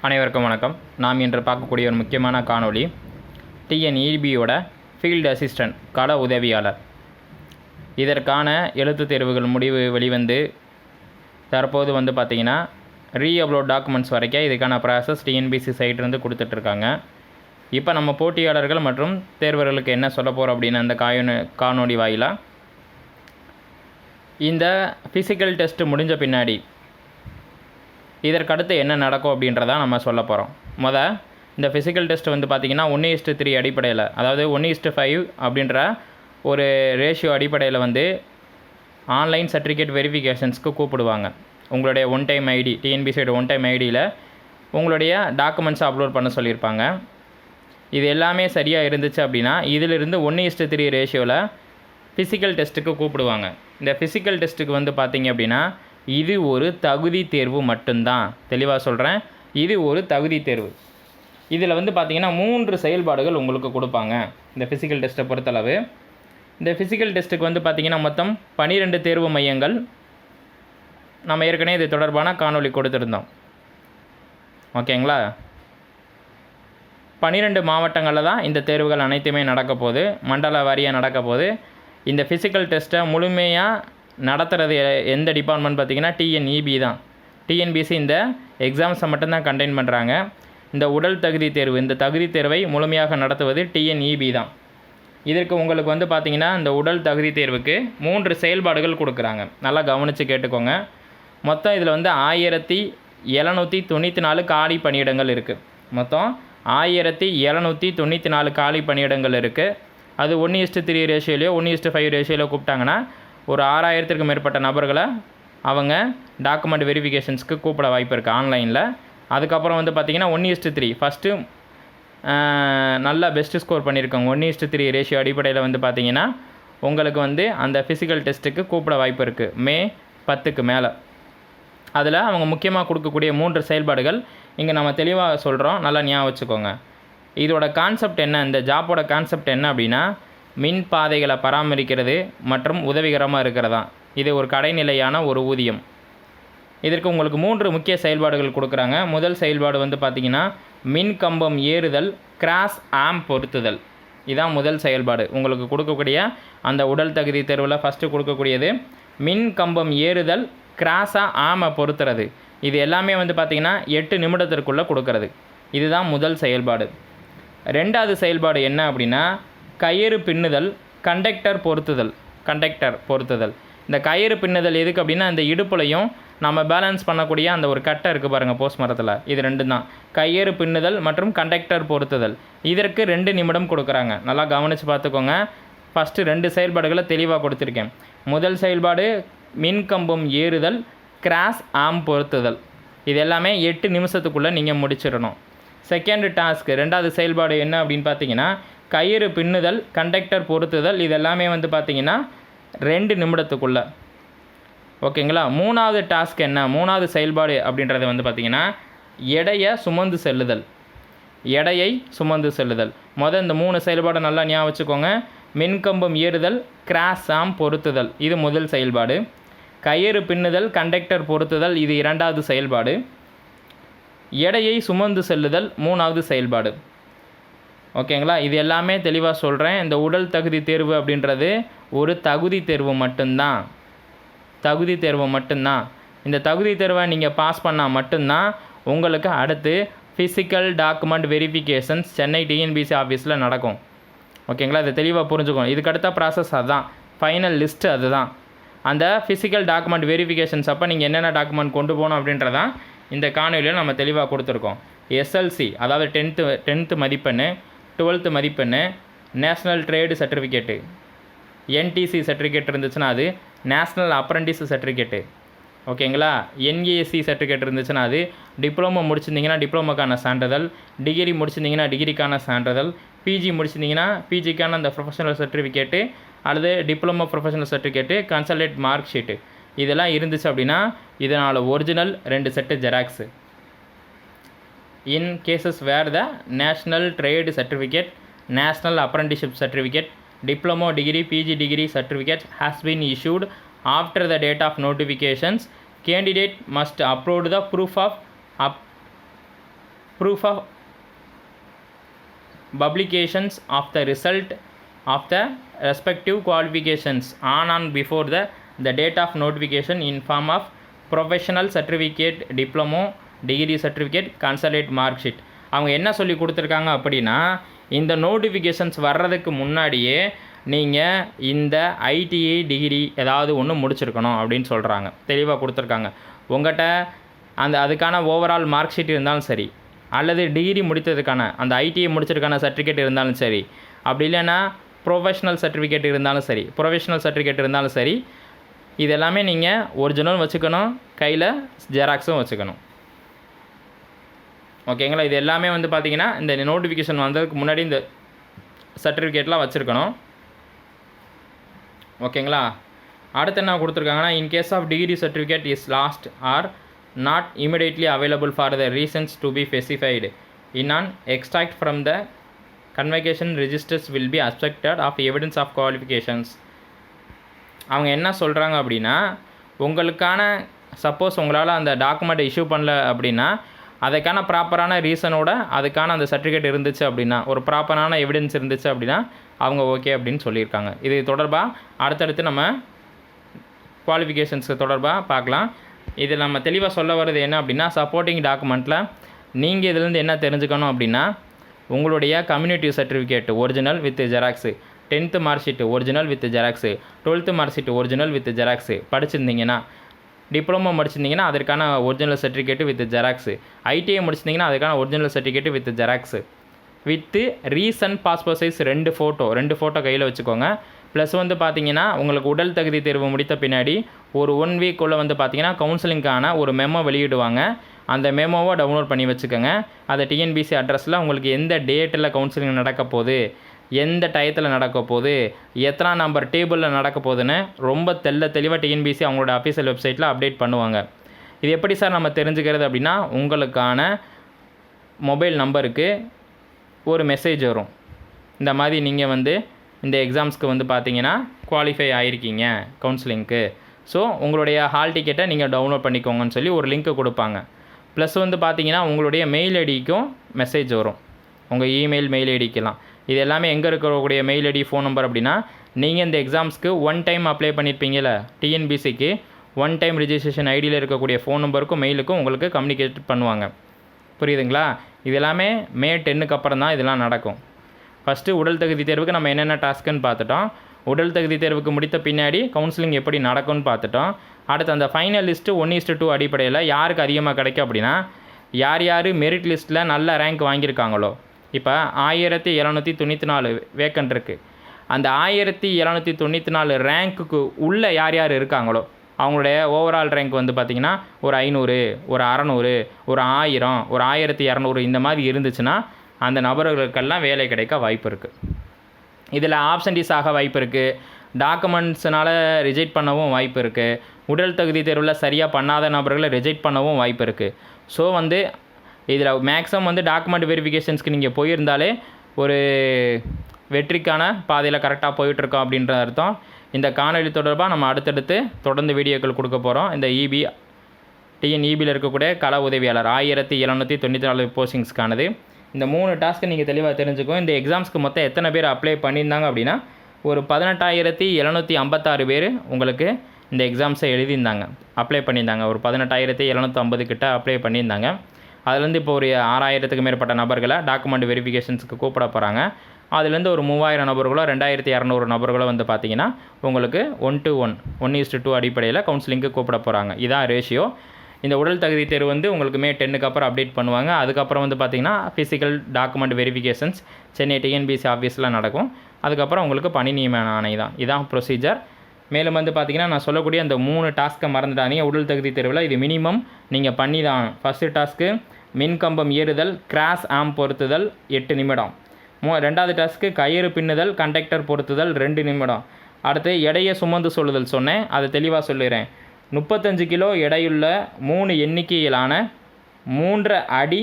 அனைவருக்கும் வணக்கம். நாம் இன்று பார்க்கக்கூடிய ஒரு முக்கியமான காணொளி டிஎன்இபியோட ஃபீல்டு அசிஸ்டன்ட் கள உதவியாளர். இதற்கான எழுத்துத் தேர்வுகள் முடிவு வெளிவந்து தற்போது பார்த்திங்கன்னா ரீஅப்லோட் டாக்குமெண்ட்ஸ் வரைக்கும் இதுக்கான ப்ராசஸ் டிஎன்பிசி சைட்லேருந்து கொடுத்துட்ருக்காங்க. இப்போ நம்ம போட்டியாளர்கள் மற்றும் தேர்வர்களுக்கு என்ன சொல்ல போகிறோம் அப்படின்னு அந்த காணொளி வாயிலாக இந்த ஃபிசிக்கல் டெஸ்ட் முடிஞ்ச பின்னாடி இதற்கடுத்து என்ன நடக்கும் அப்படின்றதான் நம்ம சொல்ல போகிறோம். இந்த ஃபிசிக்கல் டெஸ்ட் பார்த்திங்கன்னா 1:3 அடிப்படையில், அதாவது 1:5 அப்படின்ற ஒரு ரேஷியோ அடிப்படையில் ஆன்லைன் சர்டிஃபிகேட் வெரிஃபிகேஷன்ஸ்க்கு கூப்பிடுவாங்க. உங்களுடைய ஒன் டைம் ஐடி, டிஎன்பிசியோட ஒன் டைம் ஐடியில் உங்களுடைய டாக்குமெண்ட்ஸை அப்லோட் பண்ண சொல்லியிருப்பாங்க. இது எல்லாமே சரியாக இருந்துச்சு அப்படின்னா இதிலிருந்து 1:3 ரேஷியோவில் ஃபிசிக்கல் டெஸ்ட்டுக்கு கூப்பிடுவாங்க. இந்த ஃபிசிக்கல் டெஸ்ட்டுக்கு பார்த்திங்க அப்படின்னா இது ஒரு தகுதி தேர்வு மட்டும்தான். தெளிவாக சொல்கிறேன், இது ஒரு தகுதி தேர்வு. இதில் பார்த்திங்கன்னா 3 செயல்பாடுகள் உங்களுக்கு கொடுப்பாங்க. இந்த ஃபிசிக்கல் டெஸ்ட்டை பொறுத்தளவு இந்த ஃபிசிக்கல் டெஸ்ட்டுக்கு பார்த்திங்கன்னா மொத்தம் 12 தேர்வு மையங்கள். நம்ம ஏற்கனவே இது தொடர்பான காணொளி கொடுத்துருந்தோம். ஓகேங்களா? 12 மாவட்டங்களில் தான் இந்த தேர்வுகள் அனைத்துமே நடக்க போகுது, மண்டல வாரியாக நடக்க போகுது. இந்த ஃபிசிக்கல் டெஸ்ட்டை முழுமையாக நடத்துகிறது எந்த டிபார்ட்மெண்ட் பார்த்திங்கன்னா டிஎன்இபி தான். டிஎன்பிசி இந்த எக்ஸாம்ஸை மட்டும்தான் கண்டெயின் பண்ணுறாங்க. இந்த உடல் தகுதி தேர்வு, இந்த தகுதி தேர்வை முழுமையாக நடத்துவது டிஎன்இபி தான். இதற்கு உங்களுக்கு பார்த்திங்கன்னா இந்த உடல் தகுதி தேர்வுக்கு 3 செயல்பாடுகள் கொடுக்குறாங்க. நல்லா கவனித்து கேட்டுக்கோங்க. மொத்தம் இதில் 1794 காலி பணியிடங்கள் இருக்குது. மொத்தம் 1794 காலி பணியிடங்கள் இருக்குது. அது 1:3 ரேஷியோலையோ 1:5 ரேஷியோலையோ கூப்பிட்டாங்கன்னா ஒரு 6000க்கும் மேற்பட்ட நபர்களை அவங்க டாக்குமெண்ட் வெரிஃபிகேஷன்ஸ்க்கு கூப்பிட வாய்ப்பு இருக்குது ஆன்லைனில். அதுக்கப்புறம் பார்த்திங்கன்னா 1:3 ஃபஸ்ட்டு நல்லா பெஸ்ட்டு ஸ்கோர் பண்ணியிருக்காங்க. 1:3 ரேஷியோ அடிப்படையில் பார்த்திங்கன்னா உங்களுக்கு அந்த ஃபிசிக்கல் டெஸ்ட்டுக்கு கூப்பிட வாய்ப்பு இருக்குது மே 10க்கு மேலே. அதில் அவங்க முக்கியமாக கொடுக்கக்கூடிய 3 செயல்பாடுகள் இங்கே நம்ம தெளிவாக சொல்கிறோம், நல்லா ஞாபகம் வச்சுக்கோங்க. இதோட கான்செப்ட் என்ன, இந்த ஜாப்போட கான்செப்ட் என்ன அப்படின்னா மின் பாதைகளை பராமரிக்கிறது மற்றும் உதவிகரமாக இருக்கிறதா. இது ஒரு கடைநிலையான ஒரு ஊதியம். இதற்கு உங்களுக்கு 3 முக்கிய செயல்பாடுகள் கொடுக்குறாங்க. முதல் செயல்பாடு பார்த்திங்கன்னா மின் கம்பம் ஏறுதல், கிராஸ் ஆம் பொருத்துதல். இதுதான் முதல் செயல்பாடு. உங்களுக்கு கொடுக்கக்கூடிய அந்த உடல் தகுதி தேர்வில் ஃபஸ்ட்டு கொடுக்கக்கூடியது மின் கம்பம் ஏறுதல், கிராஸாக ஆமை பொருத்துறது. இது எல்லாமே பார்த்திங்கன்னா 8 நிமிடத்திற்குள்ளே கொடுக்கறது. இதுதான் முதல் செயல்பாடு. ரெண்டாவது செயல்பாடு என்ன அப்படின்னா கயிறு பின்னுதல், கண்டக்டர் பொருத்துதல். இந்த கயிறு பின்னுதல் எதுக்கு அப்படின்னா அந்த இடுப்புலையும் நம்ம பேலன்ஸ் பண்ணக்கூடிய அந்த ஒரு கட்டை இருக்குது பாருங்கள் போஸ்ட் மரத்தில், இது 2 தான். கயிறு பின்னுதல் மற்றும் கண்டக்டர் பொருத்துதல். இதற்கு 2 நிமிடம் கொடுக்குறாங்க. நல்லா கவனித்து பார்த்துக்கோங்க. ஃபஸ்ட்டு 2 செயல்பாடுகளை தெளிவாக கொடுத்துருக்கேன். முதல் செயல்பாடு மின்கம்பம் ஏறுதல், கிராஸ் ஆம் பொருத்துதல். இது எல்லாமே 8 நிமிஷத்துக்குள்ளே நீங்கள் முடிச்சிடணும். செகண்ட் டாஸ்க்கு, ரெண்டாவது செயல்பாடு என்ன அப்படின்னு பார்த்தீங்கன்னா கயிறு பின்னுதல், கண்டக்டர் பொருத்துதல். இது எல்லாமே பார்த்திங்கன்னா 2 நிமிடத்துக்குள்ளே. ஓகேங்களா? மூணாவது டாஸ்க் என்ன, மூணாவது செயல்பாடு அப்படின்றது பார்த்திங்கன்னா எடையை சுமந்து செல்லுதல். இந்த 3 செயல்பாடு நல்லா ஞாபகம் வச்சுக்கோங்க. மின்கம்பம் ஏறுதல், கிராஸ் ஆம் பொருத்துதல், இது முதல் செயல்பாடு. கயிறு பின்னுதல், கண்டக்டர் பொருத்துதல், இது 2வது செயல்பாடு. எடையை சுமந்து செல்லுதல் 3வது செயல்பாடு. ஓகேங்களா? இது எல்லாமே தெளிவாக சொல்கிறேன். இந்த உடல் தகுதி தேர்வு அப்படின்றது ஒரு தகுதி தேர்வு மட்டும்தான். இந்த தகுதி தேர்வை நீங்கள் பாஸ் பண்ணால் மட்டும்தான் உங்களுக்கு அடுத்து physical document verifications Chennai TNPSC ஆஃபீஸில் நடக்கும். ஓகேங்களா? இதை தெளிவாக புரிஞ்சுக்கணும். இதுக்கடுத்த ப்ராசஸ் அதுதான், ஃபைனல் லிஸ்ட்டு அதுதான். அந்த ஃபிசிக்கல் டாக்குமெண்ட் வெரிஃபிகேஷன்ஸ் அப்போ நீங்கள் என்னென்ன டாக்குமெண்ட் கொண்டு போகணும் அப்படின்றதான் இந்த காணொலியில் நம்ம தெளிவாக கொடுத்துருக்கோம். எஸ்எல்சி, அதாவது 10th மதிப்பெண், 12th மதிப்பெண், national trade certificate, NTC certificate இருந்துச்சுன்னா அது நேஷ்னல் அப்ரண்டிஸ் சர்டிஃபிகேட்டு. ஓகேங்களா? என்ஏசி சர்டிஃபிகேட் இருந்துச்சுன்னா அது டிப்ளமோ முடிச்சிருந்தீங்கன்னா டிப்ளமோக்கான சான்றிதழ், டிகிரி முடிச்சிருந்தீங்கன்னா டிகிரிக்கான சான்றிதழ், பிஜி முடிச்சிருந்தீங்கன்னா பிஜிக்கான அந்த ப்ரொஃபஷனல் சர்டிஃபிகேட்டு அல்லது diploma professional certificate, consolidated mark sheet, இதெல்லாம் இருந்துச்சு அப்படின்னா இதனால் original 2 set xerox. In cases where the national trade certificate, national apprenticeship certificate, diploma degree, PG degree certificate has been issued after the date of notifications, candidate must upload the proof of proof of publications of the result of the respective qualifications on and before the date of notification in form of professional certificate, diploma, degree certificate, consolidate mark sheet. அவங்க என்ன சொல்லி கொடுத்துருக்காங்க அப்படின்னா, இந்த notifications வர்றதுக்கு முன்னாடியே நீங்கள் இந்த ஐடிஐ டிகிரி ஏதாவது ஒன்று முடிச்சிருக்கணும் அப்படின்னு சொல்கிறாங்க. தெளிவாக கொடுத்துருக்காங்க. உங்கள்கிட்ட அதுக்கான ஓவரால் மார்க் ஷீட் இருந்தாலும் சரி, அல்லது டிகிரி முடித்ததுக்கான அந்த ஐடிஐ முடிச்சதுக்கான சர்டிஃபிகேட் இருந்தாலும் சரி, அப்படி இல்லைன்னா ப்ரொஃபஷ்னல் சர்டிஃபிகேட் இருந்தாலும் சரி, இது எல்லாமே நீங்கள் ஒரிஜினல் வச்சுக்கணும், கையில் ஜெராக்ஸும் வச்சுக்கணும். ஓகேங்களா? இது எல்லாமே வந்து பார்த்திங்கன்னா இந்த நோட்டிஃபிகேஷன் வந்ததுக்கு முன்னாடி இந்த சர்டிஃபிகேட்லாம் வச்சுருக்கணும். ஓகேங்களா? அடுத்து என்ன கொடுத்துருக்காங்கன்னா, in case of degree certificate is lost or not immediately available for the reasons to be specified in an extract from the convocation registers will be accepted of evidence of qualifications. அவங்க என்ன சொல்கிறாங்க அப்படின்னா, உங்களுக்கான suppose உங்களால் அந்த டாக்குமெண்ட்டை issue பண்ணல அப்படின்னா, அதுக்கான ப்ராப்பரான ரீசனோட அதுக்கான அந்த சர்டிஃபிகேட் இருந்துச்சு அப்படின்னா, ஒரு ப்ராப்பரான எவிடன்ஸ் இருந்துச்சு அப்படின்னா அவங்க ஓகே அப்படின்னு சொல்லியிருக்காங்க. இது தொடர்பாக அடுத்தடுத்து நம்ம குவாலிஃபிகேஷன்ஸுக்கு தொடர்பாக பார்க்கலாம். இது நம்ம தெளிவாக சொல்ல வர்றது என்ன அப்படின்னா, சப்போர்ட்டிங் டாக்குமெண்ட்டில் நீங்கள் இதிலேருந்து என்ன தெரிஞ்சுக்கணும் அப்படின்னா, உங்களுடைய community certificate original with xerox, 10th mark sheet original with xerox, 12th mark sheet original with xerox, படிச்சிருந்தீங்கன்னா டிப்ளமோ முடிச்சிருந்தீங்கன்னா அதற்கான original certificate with xerox, ITI முடிச்சிருந்தீங்கன்னா அதுக்கான original certificate with xerox, with recent passport size 2 photo கையில் வச்சுக்கோங்க. Plus வந்து பார்த்தீங்கன்னா உங்களுக்கு உடல் தகுதி தேர்வு முடித்த பின்னாடி ஒரு 1 வீக்குள்ளே வந்து பார்த்தீங்கன்னா கவுன்சிலிங்கான ஒரு மெமோ வெளியிடுவாங்க. அந்த மெமோவை டவுன்லோட் பண்ணி வச்சுக்கோங்க. அதை டிஎன்பிசி அட்ரஸில் உங்களுக்கு எந்த டேட்டில் கவுன்சிலிங் நடக்க போகுது, எந்த டயத்தில் நடக்க போகுது, எத்தனை நம்பர் டேபிளில் நடக்க போகுதுன்னு ரொம்ப தெளிவாக டிஎன்பிசி அவங்களோட அஃபீஷியல் வெப்சைட்டில் அப்டேட் பண்ணுவாங்க. இது எப்படி சார் நம்ம தெரிஞ்சுக்கிறது அப்படின்னா, உங்களுக்கான மொபைல் நம்பருக்கு ஒரு மெசேஜ் வரும். இந்த மாதிரி நீங்கள் வந்து இந்த எக்ஸாம்ஸ்க்கு வந்து பார்த்தீங்கன்னா குவாலிஃபை ஆகிருக்கீங்க கவுன்சிலிங்க்கு, ஸோ உங்களுடைய ஹால் டிக்கெட்டை நீங்கள் டவுன்லோட் பண்ணிக்கோங்கன்னு சொல்லி ஒரு லிங்க்கு கொடுப்பாங்க. ப்ளஸ் வந்து பார்த்தீங்கன்னா உங்களுடைய மெயில் ஐடிக்கும் மெசேஜ் வரும், உங்கள் மெயில் ஐடிக்கெல்லாம். இது எல்லாமே எங்கே இருக்கக்கூடிய மெயில் ஐடி, ஃபோன் நம்பர் அப்படின்னா, நீங்கள் இந்த எக்ஸாம்ஸ்க்கு 1 டைம் அப்ளை பண்ணியிருப்பீங்கள டிஎன்பிசிக்கு, 1 டைம் ரிஜிஸ்ட்ரேஷன் ஐடியில் இருக்கக்கூடிய ஃபோன் நம்பருக்கும் மெயிலுக்கும் உங்களுக்கு கம்யூனிகேட் பண்ணுவாங்க. புரியுதுங்களா? இது எல்லாமே May 10க்கு அப்புறம் தான் இதெல்லாம் நடக்கும். ஃபஸ்ட்டு உடல் தகுதி தேர்வுக்கு நம்ம என்னென்ன டாஸ்க்குன்னு பார்த்துட்டோம். உடல் தகுதி தேர்வுக்கு முடித்த பின்னாடி கவுன்சிலிங் எப்படி நடக்கும்னு பார்த்துட்டோம். அடுத்து அந்த ஃபைனல் லிஸ்ட்டு 1:2 அடிப்படையில் யாருக்கு அதிகமாக கிடைக்கும் அப்படின்னா, யார் மெரிட் லிஸ்ட்டில் நல்ல ரேங்க் வாங்கியிருக்காங்களோ. இப்போ 1794 வேக்கண்ட் இருக்குது. அந்த 1794 ரேங்க்குக்கு உள்ளே யார் இருக்காங்களோ அவங்களுடைய ஓவரால் ரேங்க் வந்து பார்த்திங்கன்னா ஒரு 500, ஒரு 600, ஒரு 1000, ஒரு 1200 இந்த மாதிரி இருந்துச்சுன்னா அந்த நபர்களுக்கெல்லாம் வேலை கிடைக்க வாய்ப்பு இருக்குது. இதில் ஆப்சன்டீஸ் ஆக வாய்ப்பு இருக்குது, டாக்குமெண்ட்ஸ்னால் ரிஜெக்ட் பண்ணவும் வாய்ப்பு இருக்குது, உடல் தகுதி தேர்வில் சரியாக பண்ணாத நபர்களை ரிஜெக்ட் பண்ணவும் வாய்ப்பு இருக்குது. ஸோ வந்து இதில் மேக்ஸிமம் வந்து டாக்குமெண்ட் வெரிஃபிகேஷன்ஸ்க்கு நீங்கள் போயிருந்தாலே ஒரு வெற்றிக்கான பாதையில் கரெக்டாக போயிட்டுருக்கோம் அப்படின்ற அர்த்தம். இந்த காணொலி தொடர்பாக நம்ம அடுத்தடுத்து தொடர்ந்து வீடியோக்கள் கொடுக்க போகிறோம். இந்த டிஎன்இபியில் இருக்கக்கூடிய கள உதவியாளர் 1794 போஸ்டிங்ஸ்க்கானது. இந்த 3 டாஸ்க்கு நீங்கள் தெளிவாக தெரிஞ்சுக்கோங்க. இந்த எக்ஸாம்ஸ்க்கு மொத்தம் எத்தனை பேர் அப்ளை பண்ணியிருந்தாங்க அப்படின்னா, ஒரு 18,756 பேர் உங்களுக்கு இந்த எக்ஸாம்ஸை எழுதியிருந்தாங்க, அப்ளை பண்ணியிருந்தாங்க. ஒரு 18,750 கிட்ட அப்ளை பண்ணியிருந்தாங்க. அதுலேருந்து இப்போ ஒரு 6,000க்கு மேற்பட்ட நபர்களை டாக்குமெண்ட் வெரிஃபிகேஷன்ஸுக்கு கூப்பிட போகிறாங்க. அதுலேருந்து ஒரு 3000 நபர்களோ 2200 நபர்களோ வந்து பார்த்திங்கன்னா உங்களுக்கு 1:2 அடிப்படையில் கவுன்சிலிங்க்கு கூப்பிட போகிறாங்க. இதான் ரேஷியோ. இந்த உடல் தகுதி தேர்வு வந்து உங்களுக்கு May 10க்கு அப்புறம் அப்டேட் பண்ணுவாங்க. அதுக்கப்புறம் வந்து பார்த்திங்கன்னா physical document verifications Chennai TNPSC ஆஃபீஸில் நடக்கும். அதுக்கப்புறம் உங்களுக்கு பணி நியமன ஆணை தான். இதான் ப்ரொசீஜர். மேலும் வந்து பார்த்திங்கன்னா நான் சொல்லக்கூடிய அந்த 3 டாஸ்க்கை மறந்துடாதீங்க. உடல் தகுதி தேர்வில் இது மினிமம் நீங்கள் பண்ணி தான். ஃபஸ்ட்டு டாஸ்க்கு மின்கம்பம் ஏறுதல், கிராஸ் ஆம் பொருத்துதல் 8 நிமிடம். 2வது டாஸ்க்கு கயிறு பின்னுதல், கண்டக்டர் பொருத்துதல் 2 நிமிடம். அடுத்து எடையை சுமந்து சொல்லுதல் சொன்னேன், அதை தெளிவாக சொல்லிடுறேன். 35 கிலோ எடையுள்ள 3 எண்ணிக்கையிலான 3 அடி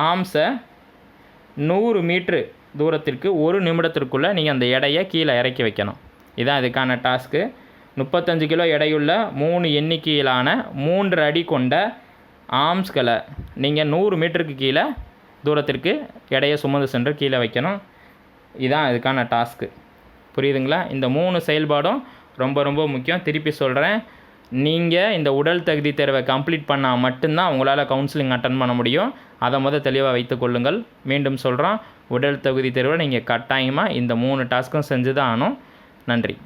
ஆம்ஸை 100 மீட்ரு தூரத்திற்கு 1 நிமிடத்திற்குள்ளே நீங்கள் அந்த எடையை கீழே இறக்கி வைக்கணும். இதுதான் இதுக்கான டாஸ்க்கு. 35 கிலோ எடையுள்ள 3 எண்ணிக்கையிலான 3 அடி கொண்ட ஆம்ஸ்களை நீங்கள் 100 மீட்டருக்கு கீழே தூரத்திற்கு எடையை சுமந்து சென்று கீழே வைக்கணும். இதுதான் அதுக்கான டாஸ்க்கு. புரியுதுங்களா? இந்த 3 செயல்பாடும் ரொம்ப ரொம்ப முக்கியம். திருப்பி சொல்கிறேன், நீங்கள் இந்த உடல் தகுதி தேர்வை கம்ப்ளீட் பண்ணால் மட்டும்தான் உங்களால் கவுன்சிலிங் அட்டன் பண்ண முடியும். அதை தெளிவாக வைத்துக்கொள்ளுங்கள். மீண்டும் சொல்கிறோம், உடல் தகுதி தேர்வை நீங்கள் கட்டாயமாக இந்த 3 டாஸ்க்கும் செஞ்சு தான் ஆகணும். நன்றி.